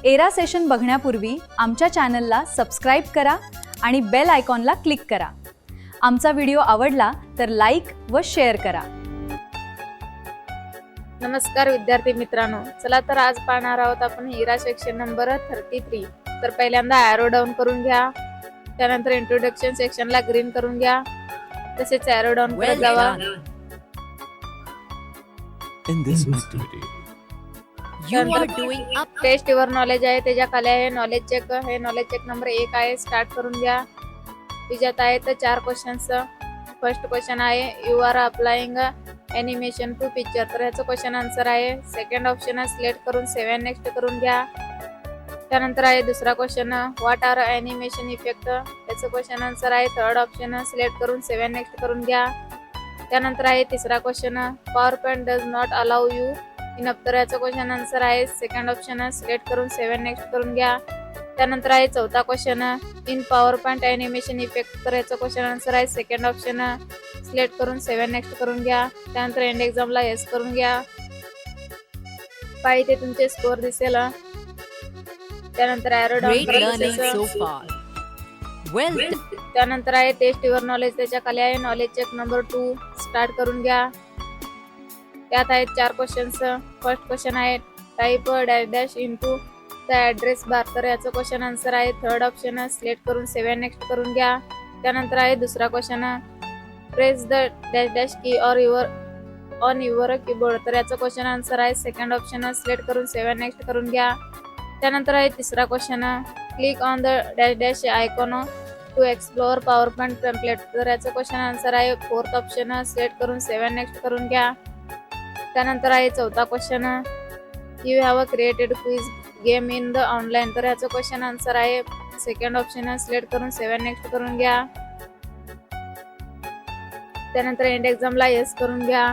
Era session बघण्यापूर्वी आमच्या चॅनलला subscribe करा आणि बेल आयकॉनला क्लिक करा. आमचा व्हिडिओ आवडला तर लाईक व शेअर करा. नमस्कार विद्यार्थी मित्रांनो, चला तर आज पाहणार आहोत आपण एरा सेक्शन नंबर 33. तर पहिल्यांदा ॲरो डाऊन करून घ्या, त्यानंतर इंट्रोडक्शन सेक्शनला ग्रीन करून घ्या, तसेच ॲरो डाऊन करत जावा. In this activity, You are doing up. Test your knowledge आहे, त्याच्या खाली आहे नॉलेज चेक. हे नॉलेज चेक नंबर 1 आहे, स्टार्ट करून घ्या. त्याच्यात आहे तर 4 क्वेश्चन्स. फर्स्ट क्वेश्चन आहे you are applying animation to picture, तर ह्याचं क्वेश्चन आन्सर आहे. सेकंड ऑप्शन आहे सिलेक्ट करून 7 नेक्स्ट करून घ्या. त्यानंतर आहे दुसरा question what are animation effect, त्याचं क्वेश्चन आन्सर आहे. थर्ड ऑप्शन सिलेक्ट करून 7 नेक्स्ट करून घ्या. त्यानंतर आहे तिसरा question power point does not allow you in up, तर याचं क्वेश्चन आन्सर आहे. सेकंड ऑप्शन सिलेक्ट करून 7 नेक्स्ट करून घ्या. त्यानंतर आहे चौथा question in power point animation effect, तर याचं क्वेश्चन आन्सर आहे. सेकंड ऑप्शन सिलेक्ट करून 7 नेक्स्ट करून घ्या. त्यानंतर एंड एक्झामला येस करून घ्या. पाहिजे तुमचे स्कोअर दिसेल. त्यानंतर arrow down Great learning so far. Well done. त्यानंतर आहे टेस्ट युअर नॉलेज, त्याच्या खाली आहे नॉलेज चेक नंबर 2, स्टार्ट करून घ्या. त्यात आहेत 4 क्वेश्चन्स. फर्स्ट क्वेश्चन आहे type dash dash into the address bar, तर याचं क्वेश्चन आन्सर आहे. थर्ड ऑप्शन सिलेक्ट करून 7 नेक्स्ट करून घ्या. त्यानंतर आहे दुसरा question press the dash dash key or on your keyboard, तर याचं क्वेश्चन आन्सर आहे. सेकंड ऑप्शन सिलेक्ट करून 7 नेक्स्ट करून घ्या. त्यानंतर आहे तिसरा question click on the dash dash icon to explore PowerPoint template, तर याचं क्वेश्चन आन्सर आहे. फोर्थ ऑप्शन सिलेक्ट करून 7 नेक्स्ट करून घ्या. त्यानंतर आहे चौथा question you have created quiz game in the online, तर याचं क्वेश्चन आन्सर आहे. सेकंड ऑप्शन सिलेक्ट करून 7 नेक्स्ट करून घ्या. त्यानंतर एंड एक्झामला येस करून घ्या.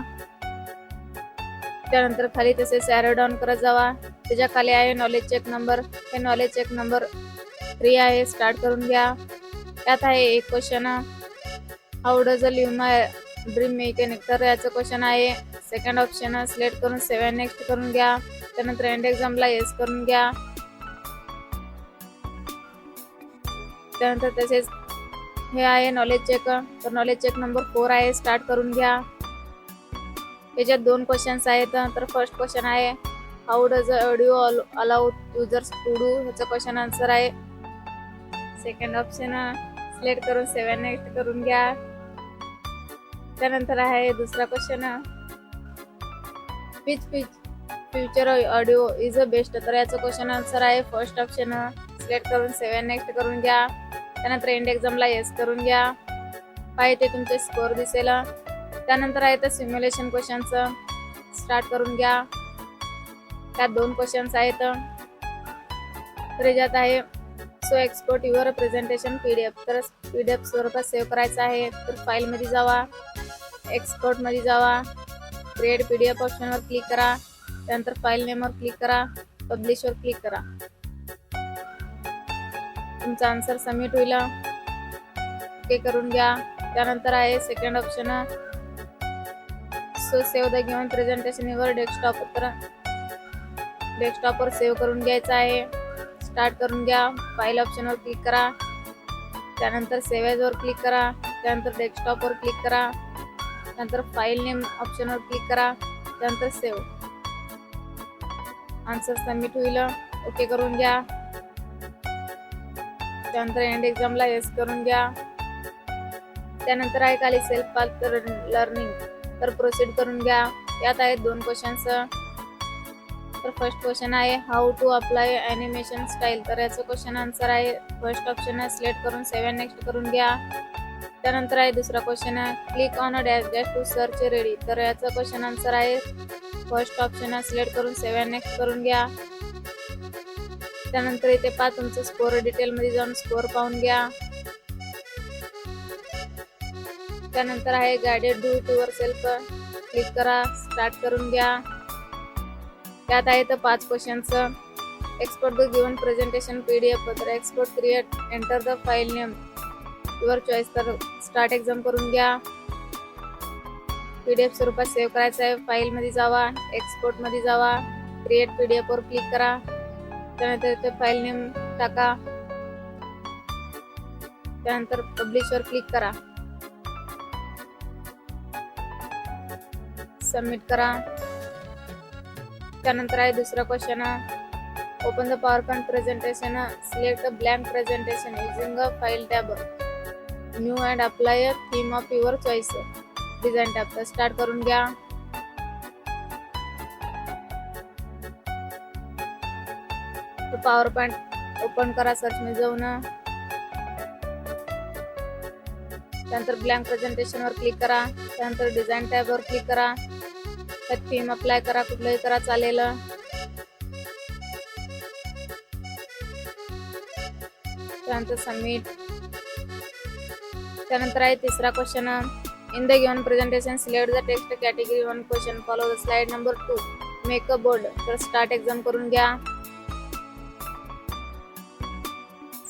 त्यानंतर खाली तसेच ॲरो डाऊन करत जावा. त्याच्या खाली आहे नॉलेज चेक नंबर, हे नॉलेज चेक नंबर 3 आहे, स्टार्ट करून घ्या. त्यात आहे एक question how does a Livna dream mechanic, तर याचं क्वेश्चन आहे. सेकंड ऑप्शन सिलेक्ट करून 7 नेक्स्ट करून घ्या. त्यानंतर एंड एक्झामला येस करून घ्या. त्यानंतर तसेच हे आहे नॉलेज चेक, तर नॉलेज चेक नंबर 4 आहे, स्टार्ट करून घ्या. त्याच्यात 2 क्वेश्चन्स आहेत. तर फर्स्ट क्वेश्चन आहे how does audio allow users to do, ह्याचं क्वेश्चन आन्सर आहे. सेकंड ऑप्शन सिलेक्ट करून 7 नेक्स्ट करून घ्या. त्यानंतर आहे दुसरा question which feature audio is a best, तर याचं क्वेश्चन आन्सर आहे. फर्स्ट ऑप्शन सिलेक्ट करून 7 नेक्स्ट करून घ्या. त्यानंतर एंड एक्झामला येस करून घ्या. पाहिजे तुमचे स्कोअर दिसेल. त्यानंतर आहे तर सिम्युलेशन क्वेश्चन्स, स्टार्ट करून घ्या. त्यात 2 क्वेश्चन्स आहेत. तर याच्यात आहे so export your presentation PDF, तर PDF स्वरूपात सेव्ह करायचं आहे. तर फाईलमध्ये जावा, एक्सपोर्टमध्ये जावा, क्रिएट PDF ऑप्शनवर क्लिक करा. त्यानंतर फाईल नेमवर क्लिक करा, पब्लिशवर क्लिक करा. तुमचा आन्सर सबमिट होईल. ओके करून घ्या. त्यानंतर आहे second option so save the given presentation your desktop, तर डेस्कटॉपवर सेव्ह करून घ्यायचं आहे. स्टार्ट करून घ्या. फाईल ऑप्शनवर क्लिक करा. त्यानंतर सेव्ह ॲजवर क्लिक करा. त्यानंतर डेस्कटॉपवर क्लिक करा. नंतर फाईल नेम ऑप्शनवर क्लिक करा. त्यानंतर सेव्ह. आन्सर सबमिट होईल. ओके करून घ्या. त्यानंतर एंड एक्झामला येस करून घ्या. त्यानंतर आहे खाली सेल्फ पाथ लर्निंग, तर प्रोसीड करून घ्या. यात आहेत 2 क्वेश्चन्स. तर फर्स्ट क्वेश्चन आहे how to apply animation style, तर याचं क्वेश्चन आन्सर आहे. फर्स्ट ऑप्शन सिलेक्ट करून 7 नेक्स्ट करून घ्या. त्यानंतर आहे दुसरा question click on a dash dash to search ready, तर याचं क्वेश्चन आन्सर आहे. फर्स्ट ऑप्शन सिलेक्ट करून 7 नेक्स्ट करून घ्या. त्यानंतर इथे पहा तुमचं स्कोअर डिटेलमध्ये जाऊन स्कोअर पाहून घ्या. त्यानंतर आहे guided do it your self, click करा, स्टार्ट करून घ्या. त्यात आहे तर 5 questions. Export the given presentation PDF, तर export create enter the file name your choice, तर स्टार्ट एक्झाम करून घ्या. PDF स्वरूपात सेव्ह करायचं आहे. फाईलमध्ये जावा, एक्सपोर्टमध्ये जावा, क्रिएट PDF वर क्लिक करा. त्यानंतर इथे फाईल नेम टाका. त्यानंतर पब्लिशवर क्लिक करा. सबमिट करा. त्यानंतर आहे दुसरा question, open the PowerPoint presentation, select a blank presentation using a file tab, new and apply a theme of your choice, design tab. तर स्टार्ट करून घ्या. पॉवरपॉइंट ओपन करा सर्च मध्ये जाऊन. त्यानंतर ब्लँक प्रेझेंटेशन वर क्लिक करा. त्यानंतर डिझाईन टॅब वर क्लिक करा. त्यात थीम अप्लाय करा, कुठलंही करा चालेल. त्यानंतर सबमिट. त्यानंतर आहे तिसरा question, in the given presentation select the text category 1 question follow the slide number 2 make a board. तर स्टार्ट एक्झाम करून घ्या.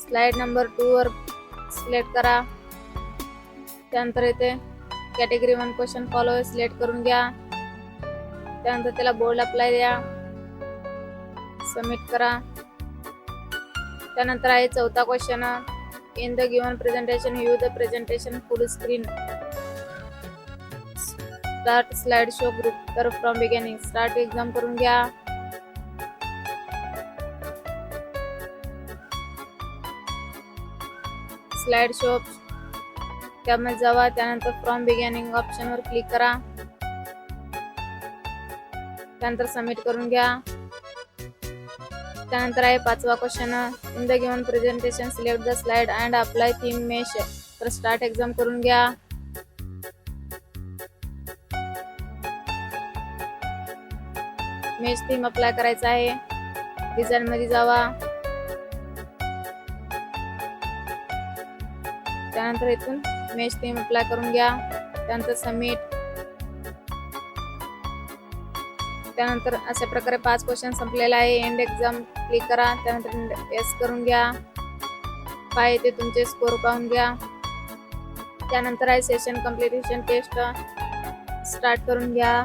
स्लाइड नंबर 2 वर सिलेक्ट करा. त्यानंतर इथे कॅटेगरी 1 क्वेश्चन फॉलो सिलेक्ट करून घ्या. त्यानंतर त्याला बोर्ड अप्लाय द्या. सबमिट करा. त्यानंतर आहे चौथा question, in the given presentation view the presentation full screen, start slide show group. तर फ्रॉम बिगिनिंग स्टार्ट एक्झाम करून घ्या. स्लाइड शो त्यामध्ये जावा. त्यानंतर फ्रॉम बिगिनिंग ऑप्शन वर क्लिक करा. त्यानंतर सबमिट करून घ्या. त्यानंतर आहे पाचवा question, in the given presentation select the slide and apply theme mesh. तर स्टार्ट एक्झाम करून घ्या. मेश थीम अप्लाय करायचा आहे. डिझाईन मध्ये जावा. त्यानंतर इथून मेश थीम अप्लाय करून घ्या. त्यानंतर सबमिट. त्यानंतर अशा प्रकारे 5 क्वेश्चन संपलेला आहे. एंड एक्झाम क्लिक करा. त्यानंतर एस करून घ्या. काय ते तुमचे स्कोर पाहून घ्या. त्यानंतर आहे सेशन कंप्लिटेशन टेस्ट स्टार्ट करून घ्या.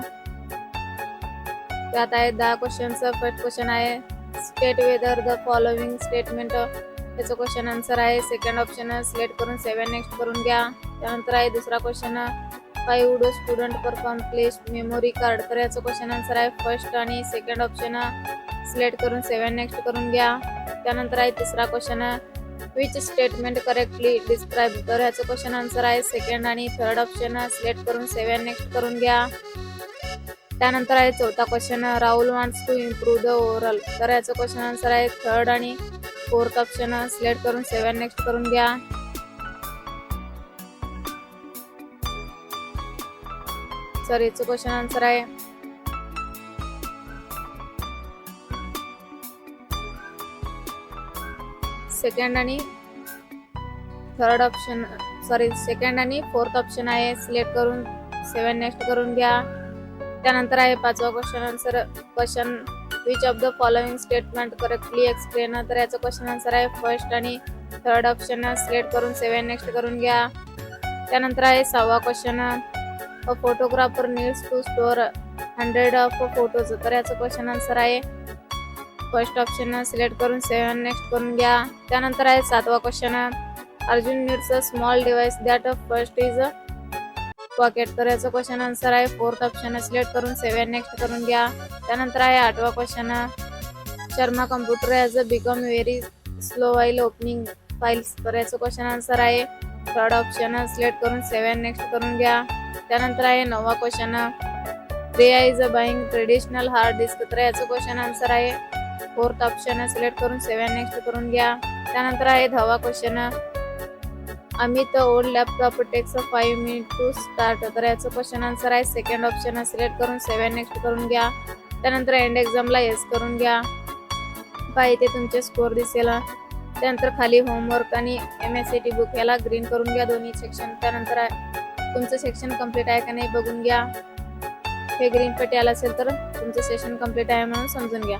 त्यात आहे 10 क्वेश्चनचं. फर्स्ट क्वेश्चन आहे state whether the following statement. त्याचं क्वेश्चन आन्सर आहे. सेकंड ऑप्शन सिलेक्ट करून 7 नेक्स्ट करून घ्या. त्यानंतर आहे दुसरा question, 5 would student perform place memory card. तर याचं क्वेश्चन आन्सर आहे. फर्स्ट आणि सेकंड ऑप्शन सिलेक्ट करून 7 नेक्स्ट करून घ्या. त्यानंतर आहे तिसरा question, which statement correctly describe. तर याचं क्वेश्चन आन्सर आहे. सेकंड आणि थर्ड ऑप्शन सिलेक्ट करून 7 नेक्स्ट करून घ्या. त्यानंतर आहे चौथा question, Rahul wants to improve the overall. तर याचं क्वेश्चन आन्सर आहे. थर्ड आणि फोर्थ ऑप्शन सिलेक्ट करून 7 नेक्स्ट करून घ्या. सर याचं क्वेश्चन आन्सर आहे. सेकंड आणि थर्ड ऑप्शन सेकंड आणि फोर्थ ऑप्शन आहे. सिलेक्ट करून 7 नेक्स्ट करून घ्या. त्यानंतर आहे पाचवा question answer, question which of the following statement correctly explain. तर याचं क्वेश्चन आन्सर आहे. फर्स्ट आणि थर्ड ऑप्शन सिलेक्ट करून 7 नेक्स्ट करून घ्या. त्यानंतर आहे 6वा question, a photographer needs to store 100 of photos. तर याचं क्वेश्चन आन्सर आहे. फर्स्ट ऑप्शन सिलेक्ट करून 7 नेक्स्ट करून घ्या. त्यानंतर आहे 7वा question, Arjun needs a small device that first is pocket. तर याचं क्वेश्चन आन्सर आहे. फोर्थ ऑप्शन सिलेक्ट करून 7 नेक्स्ट करून घ्या. त्यानंतर आहे 8वा question, Sharma computer has become very slow while opening files. तर याचं क्वेश्चन आन्सर आहे. थर्ड ऑप्शन सिलेक्ट करून 7 नेक्स्ट करून घ्या. त्यानंतर आहे 9वा question, Priya is buying traditional hard disk. तर याचं क्वेश्चन आन्सर आहे. फोर्थ ऑप्शन सिलेक्ट करून 7 नेक्स्ट करून घ्या. त्यानंतर आहे 10वा question, Amit old laptop takes 5 minute to start. तर याचं क्वेश्चन आन्सर आहे. सेकंड ऑप्शन सिलेक्ट करून 7 नेक्स्ट करून घ्या. त्यानंतर एंड एक्झामला येस करून घ्या. काय इथे तुमचे स्कोर दिसेल. त्यानंतर खाली होमवर्क आणि MSCT बुक याला ग्रीन करून घ्या दोन्ही सेक्शन. त्यानंतर तुमचं सेक्शन कंप्लीट आहे का नाही बघून घ्या. हे ग्रीन पट्टी आला असेल तर तुमचं सेशन कंप्लीट आहे म्हणून समजून घ्या.